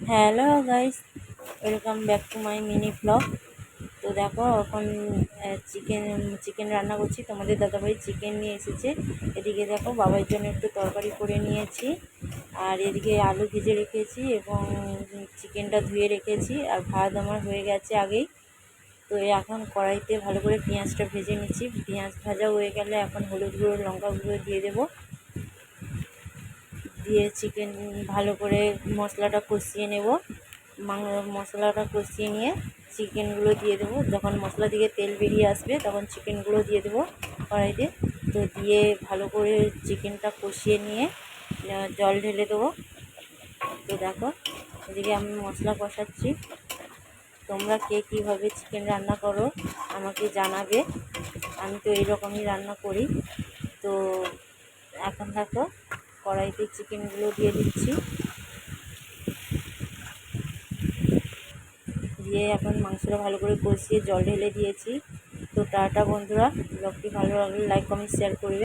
Hello guys, welcome back to my mini blog. তো দেখো এখন চিকেন চিকেন রান্না করছি। তোমাদের দাদাভাই চিকেন নিয়ে এসেছে। এদিকে দেখো বাবার জন্য একটু তরকারি করে নিয়েছি, আর এদিকে আলু ভেজে রেখেছি এবং চিকেনটা ধুয়ে রেখেছি, আর ভাত আমার হয়ে গেছে আগেই। তো এখন কড়াইতে ভালো করে পেঁয়াজটা ভেজে নিচ্ছি। পেঁয়াজ ভাজা হয়ে গেলে এখন হলুদ গুঁড়ো, লঙ্কা গুঁড়ো দিয়ে দেবো। দিয়ে চিকেন ভালো করে মশলাটা কষিয়ে নেব। মশলাটা কষিয়ে নিয়ে চিকেনগুলো দিয়ে দেবো। যখন মশলা থেকে তেল বেরিয়ে আসবে তখন চিকেনগুলো দিয়ে দেবো কড়াইতে। তো দিয়ে ভালো করে চিকেনটা কষিয়ে নিয়ে জল ঢেলে দেবো। তো দেখো এদিকে আমি মশলা কষাচ্ছি। তোমরা কে কীভাবে চিকেন রান্না করো আমাকে জানাবে। আমি তো এইরকমই রান্না করি। তো এখন দেখো কড়াইতে চিকেনগুলো দিয়ে দিচ্ছি, দিয়ে এখন মাংসটা ভালো করে কষিয়ে জল ঢেলে দিয়েছি। তো টাটা বন্ধুরা, ব্লগটি ভালো লাগলে লাইক কমেন্ট শেয়ার করবে।